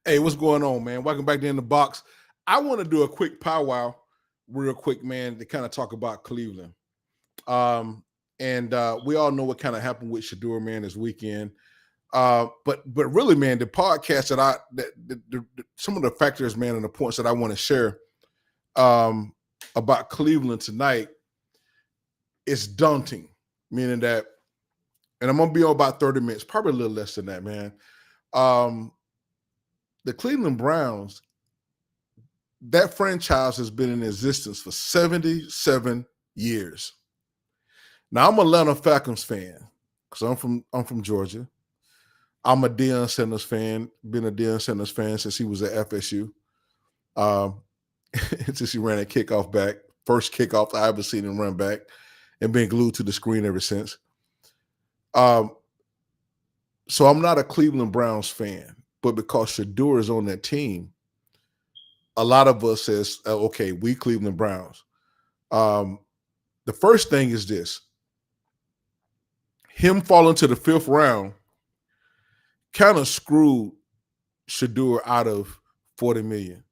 Hey, what's going on, man? Welcome back to In the Box. I want to do a quick powwow, real quick, man, to kind of talk about Cleveland. And we all know what kind of happened with Shedeur, man, this weekend. But really, man, the podcast that some of the factors, man, and the points that I want to share about Cleveland tonight is daunting, meaning that, and I'm gonna be on about 30 minutes, probably a little less than that, man. Um, the Cleveland Browns, that franchise has been in existence for 77 years. Now I'm an Atlanta Falcons fan because I'm from Georgia. I'm a Deion Sanders fan. Been a Deion Sanders fan since he was at FSU. Um, since he ran a kickoff back, first kickoff I ever seen him run back, and been glued to the screen ever since. Um, so I'm not a Cleveland Browns fan, but because Shedeur is on that team, a lot of us says, okay, we Cleveland Browns. The first thing is this: him falling to the fifth round kind of screwed Shedeur out of $40 million.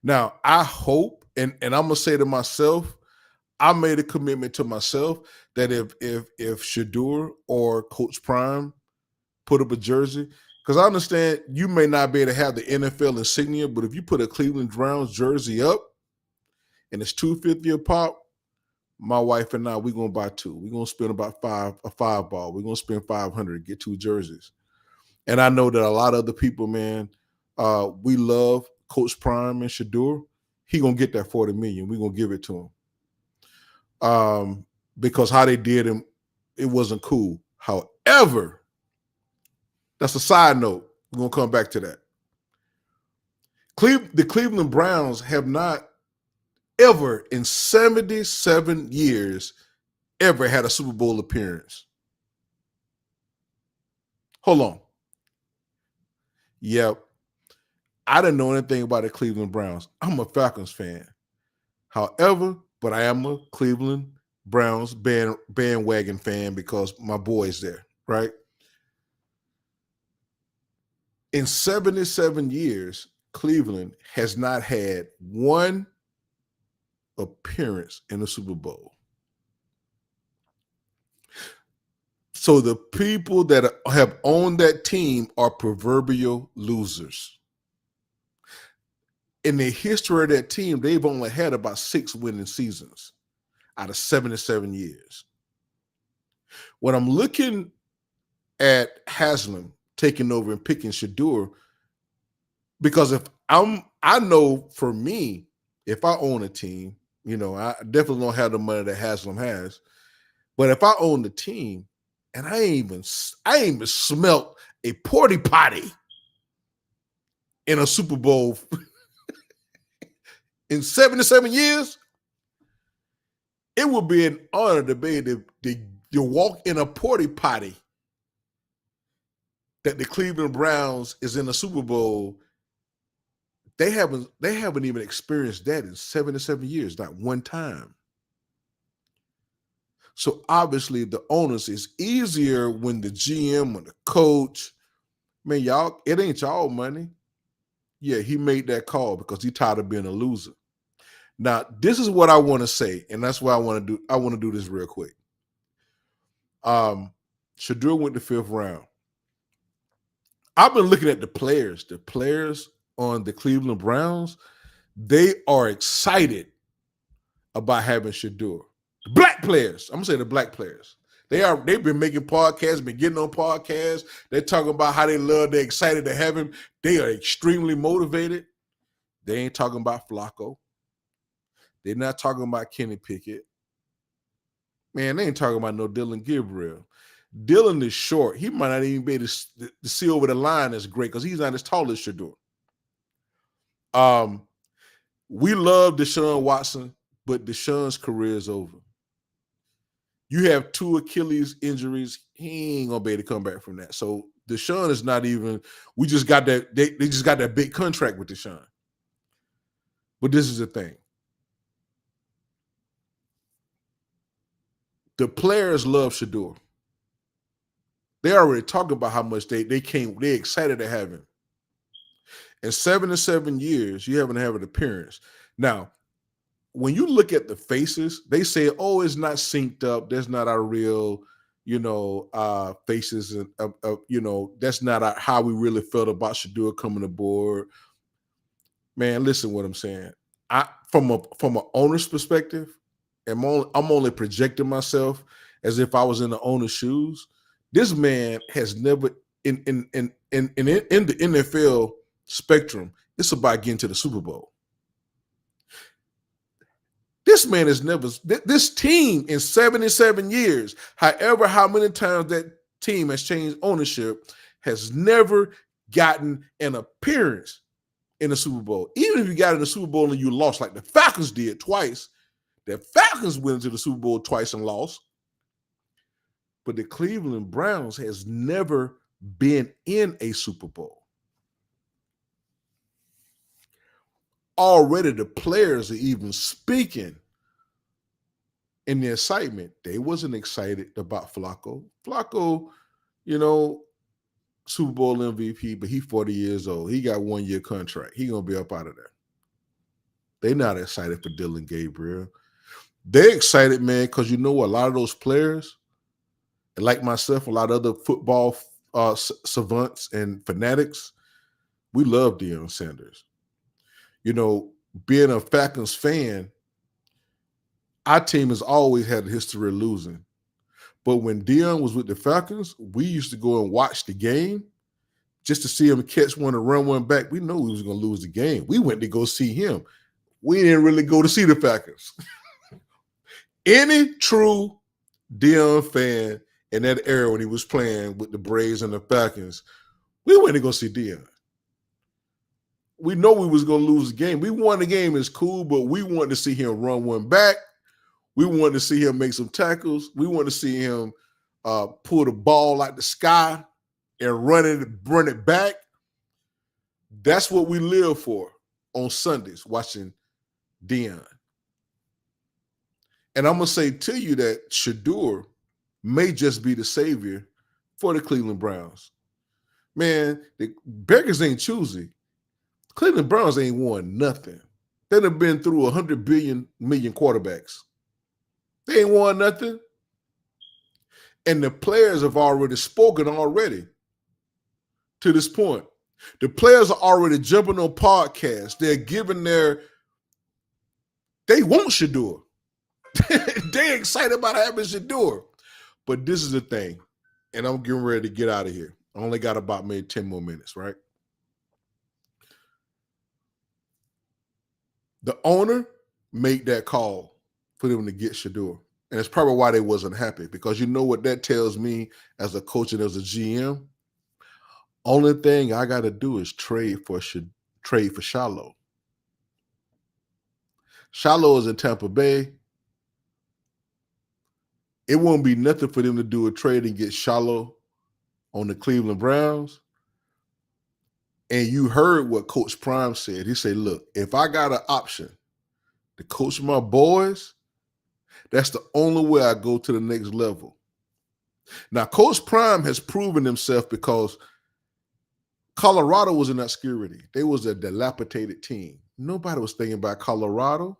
Now, I hope, and I'm gonna say to myself, I made a commitment to myself that if Shedeur or Coach Prime put up a jersey, because I understand you may not be able to have the NFL insignia, but if you put a Cleveland Browns jersey up and it's $250 a pop, my wife and I, we're gonna buy two. We're gonna spend about a five ball. We're gonna spend $500 to get two jerseys. And I know that a lot of other people, man, we love Coach Prime and Shedeur. He gonna get that $40 million. We're gonna give it to him. Because how they did him, it wasn't cool. However, that's a side note. We're gonna come back to that. The Cleveland Browns have not ever in 77 years ever had a Super Bowl appearance. Hold on. Yep. I didn't know anything about the Cleveland Browns. I'm a Falcons fan. However, but I am a Cleveland Browns bandwagon fan because my boy's there, right? In 77 years, Cleveland has not had one appearance in the Super Bowl. So the people that have owned that team are proverbial losers. In the history of that team, they've only had about 6 winning seasons out of 77 years. When I'm looking at Haslam taking over and picking Shedeur, because I know for me, if I own a team, I definitely don't have the money that Haslam has, but if I own the team and I ain't even smelt a porty potty in a Super Bowl in 77 years, it would be an honor to be able to walk in a porty potty that the Cleveland Browns is in a Super Bowl. They haven't even experienced that in 77 years, not one time. So obviously the onus is easier when the GM or the coach, man, y'all, it ain't y'all money. Yeah, he made that call because he tired of being a loser. Now, this is what I want to say, and that's why I want to do this real quick. Shedeur went the fifth round. I've been looking at the players. The players on the Cleveland Browns, they are excited about having Shedeur. Black players, I'm gonna say the black players. They've been making podcasts, been getting on podcasts. They're talking about how they're excited to have him. They are extremely motivated. They ain't talking about Flacco. They're not talking about Kenny Pickett. Man, they ain't talking about no Dylan Gabriel. Dylan is short. He might not even be able to see over the line as great because he's not as tall as Shedeur. We love Deshaun Watson, but Deshaun's career is over. You have 2 Achilles injuries. He ain't gonna be able to come back from that. So Deshaun is not even. We just got that. They just got that big contract with Deshaun. But this is the thing. The players love Shedeur. They already talked about how much they excited to have him. In 77 years, you haven't had an appearance. Now, when you look at the faces, they say, "Oh, it's not synced up. That's not our real, faces, and that's not how we really felt about Shedeur coming aboard." Man, listen what I'm saying. I from an owner's perspective, I'm only projecting myself as if I was in the owner's shoes. This man has never in the NFL spectrum. It's about getting to the Super Bowl. This man has never, this team in 77 years, however, how many times that team has changed ownership, has never gotten an appearance in the Super Bowl. Even if you got in the Super Bowl and you lost, like the Falcons did twice, the Falcons went to the Super Bowl twice and lost. But the Cleveland Browns has never been in a Super Bowl. Already the players are even speaking in the excitement. They wasn't excited about Flacco. Flacco, Super Bowl MVP, but he's 40 years old. He got 1 year contract. He gonna be up out of there. They're not excited for Dylan Gabriel. They're excited, man, because a lot of those players, like myself, a lot of other football savants and fanatics, we love Deion Sanders. Being a Falcons fan, our team has always had a history of losing. But when Deion was with the Falcons, we used to go and watch the game just to see him catch one and run one back. We know he was going to lose the game. We went to go see him. We didn't really go to see the Falcons. Any true Deion fan in that era when he was playing with the Braves and the Falcons, we went to go see Deion. We know we was going to lose the game. We won the game, it's cool, but we wanted to see him run one back. We wanted to see him make some tackles. We wanted to see him pull the ball out the sky and run it back. That's what we live for on Sundays, watching Deion. And I'm going to say to you that Shedeur may just be the savior for the Cleveland Browns. Man, the beggars ain't choosy. Cleveland Browns ain't won nothing. They done been through 100 million quarterbacks. They ain't won nothing. And the players have already spoken already to this point. The players are already jumping on podcasts. They're giving they want Shedeur. They're excited about having Shedeur. But this is the thing, and I'm getting ready to get out of here. I only got about maybe 10 more minutes, right? The owner made that call for them to get Shedeur. And it's probably why they wasn't happy, because you know what that tells me as a coach and as a GM? Only thing I got to do is trade for Shiloh. Shiloh is in Tampa Bay. It won't be nothing for them to do a trade and get Shiloh on the Cleveland Browns. And you heard what Coach Prime said. He said, look, if I got an option to coach my boys, that's the only way I go to the next level. Now, Coach Prime has proven himself because Colorado was in obscurity. They was a dilapidated team. Nobody was thinking about Colorado.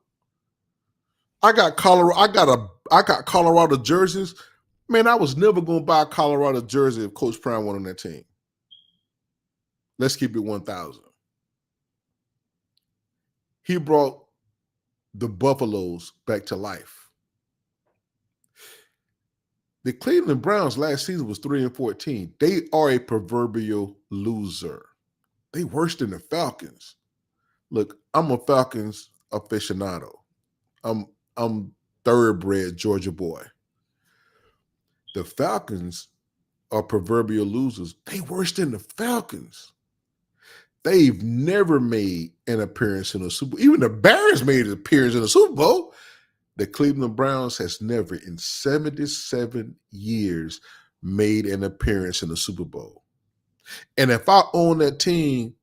I got Colorado jerseys. Man, I was never going to buy a Colorado jersey if Coach Prime went on that team. Let's keep it 1,000. He brought the Buffaloes back to life. The Cleveland Browns last season was 3-14. They are a proverbial loser. They worse than the Falcons. Look, I'm a Falcons aficionado. I'm thoroughbred Georgia boy. The Falcons are proverbial losers. They worse than the Falcons. They've never made an appearance in a Super Bowl. Even the Bears made an appearance in a Super Bowl. The Cleveland Browns has never in 77 years made an appearance in the Super Bowl. And if I own that team,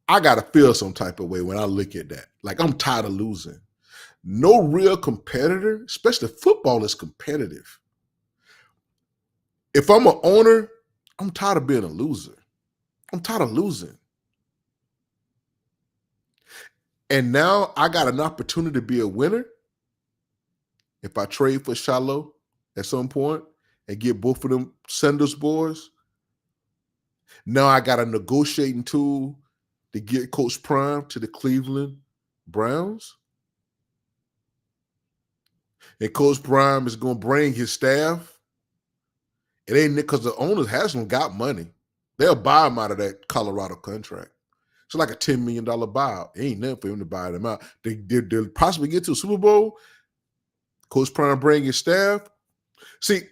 I got to feel some type of way when I look at that. Like, I'm tired of losing. No real competitor, especially football, is competitive. If I'm an owner, I'm tired of being a loser. I'm tired of losing. And now I got an opportunity to be a winner if I trade for Shiloh at some point and get both of them Sanders boys. Now I got a negotiating tool to get Coach Prime to the Cleveland Browns. And Coach Prime is going to bring his staff. It ain't because the owners hasn't got money. They'll buy him out of that Colorado contract. It's like a $10 million buyout. It ain't nothing for him to buy them out. They'll possibly get to a Super Bowl. Coach Prime bring his staff. See,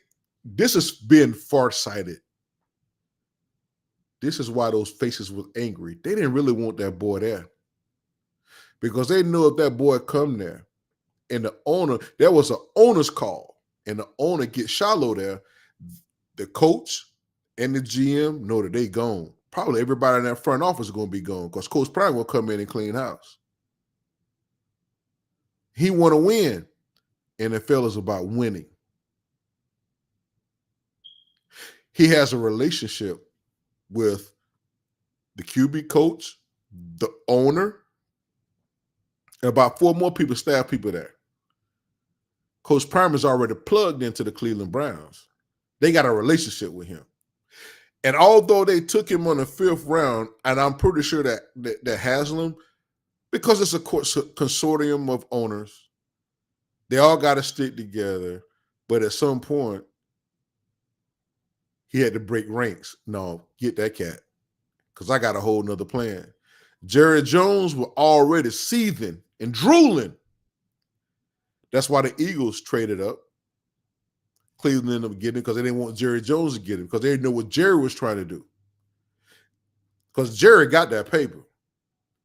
this is being farsighted. This is why those faces were angry. They didn't really want that boy there. Because they knew if that boy come there and the owner, there was an owner's call, and the owner gets Shiloh there, the coach and the GM know that they gone. Probably everybody in that front office is going to be gone because Coach Prime will come in and clean house. He want to win. NFL is about winning. He has a relationship with the QB coach, the owner, and about 4 more people, staff people there. Coach Prime is already plugged into the Cleveland Browns. They got a relationship with him. And although they took him on the 5th round, and I'm pretty sure that Haslam, because it's a consortium of owners, they all got to stick together. But at some point, he had to break ranks. No, get that cat, because I got a whole nother plan. Jerry Jones were already seething and drooling. That's why the Eagles traded up. Cleveland ended up getting it because they didn't want Jerry Jones to get it because they didn't know what Jerry was trying to do. Because Jerry got that paper.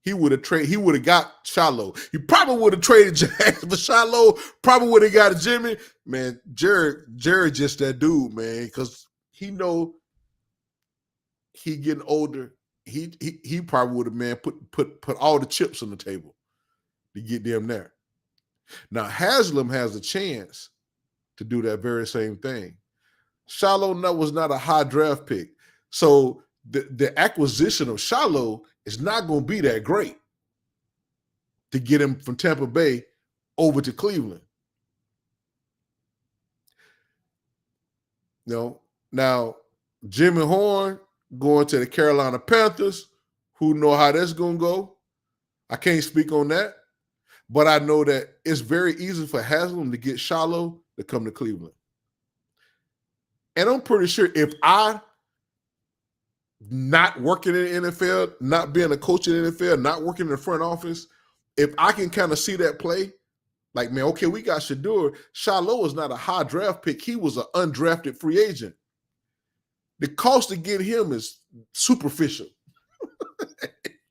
He would have got Shiloh. He probably would have traded Jackson for Shiloh, probably would have got Jimmy. Man, Jerry just that dude, man, because he know he getting older. He probably would have, man, put all the chips on the table to get them there. Now, Haslam has a chance to do that very same thing. Shiloh was not a high draft pick. So the acquisition of Shiloh is not going to be that great to get him from Tampa Bay over to Cleveland. Now, Jimmy Horn going to the Carolina Panthers, who know how that's going to go. I can't speak on that. But I know that it's very easy for Haslam to get Shiloh to come to Cleveland. And I'm pretty sure if I, not working in the NFL, not being a coach in the NFL, not working in the front office, if I can kind of see that play, like, man, okay, we got Shedeur. Shiloh is not a high draft pick. He was an undrafted free agent. The cost to get him is superficial. You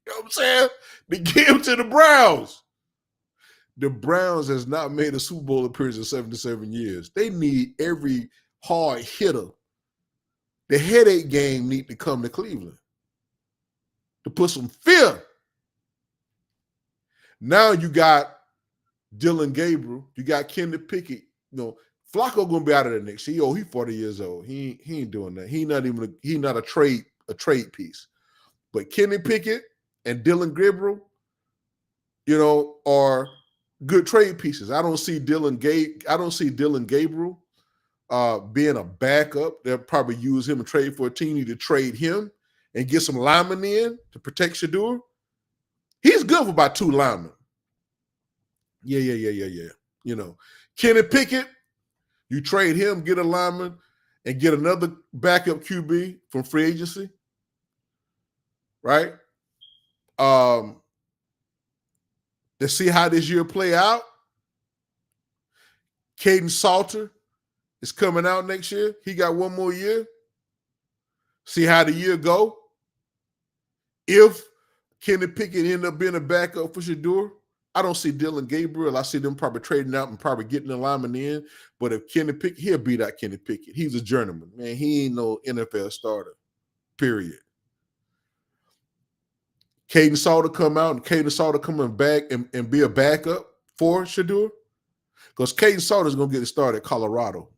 know what I'm saying? To get him to the Browns. The Browns has not made a Super Bowl appearance in 77 years. They need every hard hitter. The headache game need to come to Cleveland to put some fear. Now you got Dylan Gabriel. You got Kenny Pickett. Flacco gonna be out of there next year. He's 40 years old. He ain't doing that. He not a trade piece. But Kenny Pickett and Dylan Gabriel, are good trade pieces. I don't see Dylan Gabriel being a backup. They'll probably use him and trade for a team. You to trade him and get some linemen in to protect Shedeur. He's good for about 2 linemen. Yeah. Kenny Pickett, you trade him, get a lineman, and get another backup QB from free agency. Right? To see how this year play out. Caden Salter is coming out next year. He got 1 more year. See how the year go. If Kenny Pickett end up being a backup for Shedeur, I don't see Dylan Gabriel. I see them probably trading out and probably getting the lineman in. But if Kenny Pickett, he'll beat out Kenny Pickett. He's a journeyman. Man, he ain't no NFL starter, period. Caden Salter come out and Caden Salter coming back and be a backup for Shedeur. Because Caden Salter is going to get it started at Colorado.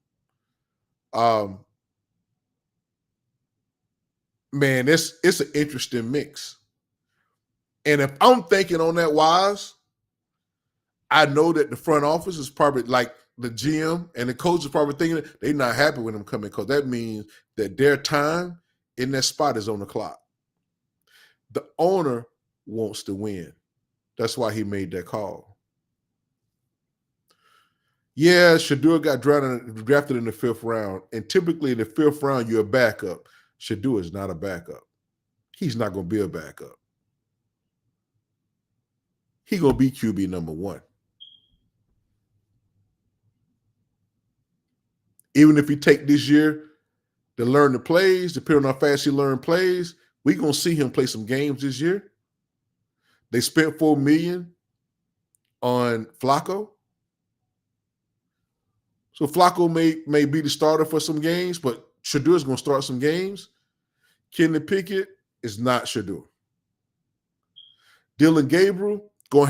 Man, it's an interesting mix. And if I'm thinking on that wise, I know that the front office is probably like the GM and the coach is probably thinking they're not happy with him coming because that means that their time in that spot is on the clock. The owner wants to win. That's why he made that call. Yeah, Shedeur got drafted in the 5th round. And typically in the 5th round, you're a backup. Shedeur is not a backup. He's not going to be a backup. He's going to be QB number 1. Even if he take this year to learn the plays, depending on how fast he learn plays, we're going to see him play some games this year. They spent $4 million on Flacco. So Flacco may be the starter for some games, but Shedeur is going to start some games. Kenny Pickett is not Shedeur. Dylan Gabriel gonna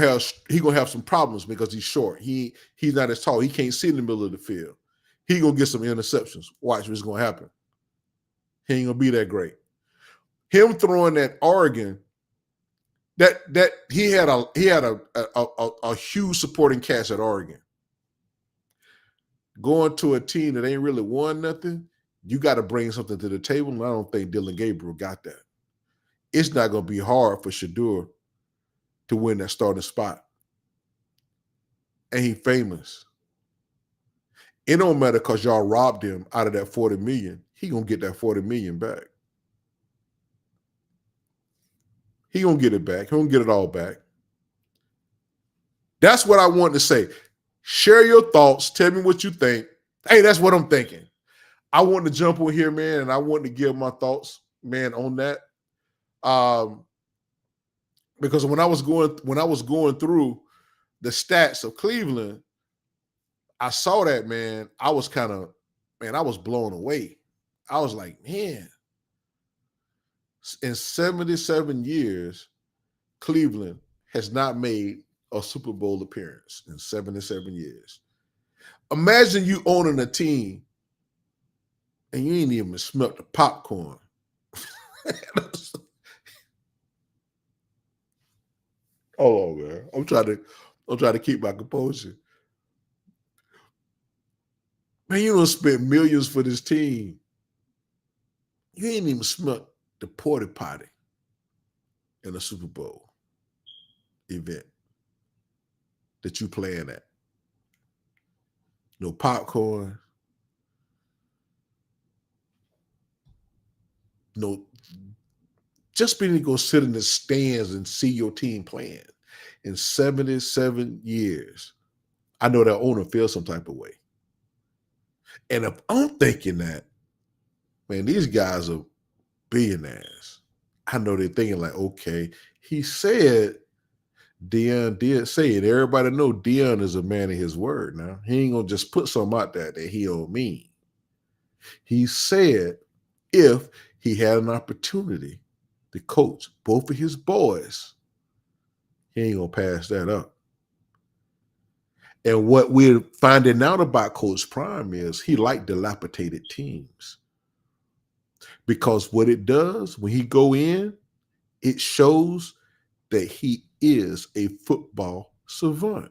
have some problems because he's short. He's not as tall. He can't see in the middle of the field. He gonna get some interceptions. Watch what's gonna happen. He ain't gonna be that great. Him throwing at Oregon, that he had a huge supporting cast at Oregon. Going to a team that ain't really won nothing, you got to bring something to the table. And I don't think Dylan Gabriel got that. It's not going to be hard for Shedeur to win that starting spot. And he famous. It don't matter because y'all robbed him out of that $40 million. He going to get that $40 million back. He going to get it back. He going to get it all back. That's what I want to say. Share your thoughts. Tell me what you think. Hey, that's what I'm thinking. I want to jump on here, man, and I want to give my thoughts, man, on that. Because when I was going through the stats of Cleveland, I saw that, man. I was I was blown away. I was like, man, in 77 years, Cleveland has not made a Super Bowl appearance in 77 years. Imagine you owning a team and you ain't even smelt the popcorn. Hold on, man. I'm trying to keep my composure. Man, you don't spend millions for this team. You ain't even smelt the porta potty in a Super Bowl event that you playing at. No popcorn. No, just being able to go sit in the stands and see your team playing in 77 years. I know that owner feels some type of way. And if I'm thinking that, man, these guys are billionaires. I know they're thinking like, okay, he said Deion did say it. Everybody know Deion is a man of his word now. He ain't gonna just put something out there that he don't mean. He said if he had an opportunity to coach both of his boys, he ain't gonna pass that up. And what we're finding out about Coach Prime is he liked dilapidated teams. Because what it does when he go in, it shows that he is a football savant.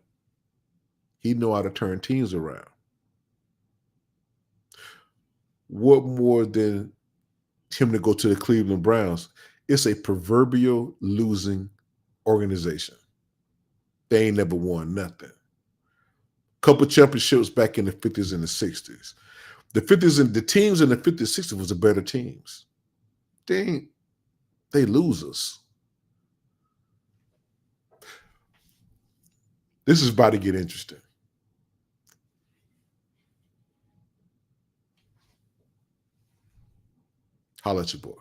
He know how to turn teams around. What more than him to go to the Cleveland Browns? It's a proverbial losing organization. They ain't never won nothing. Couple championships back in the 50s and the 60s. The 50s and the teams in the 50s, 60s was the better teams. They losers. This is about to get interesting. Holla at your boy.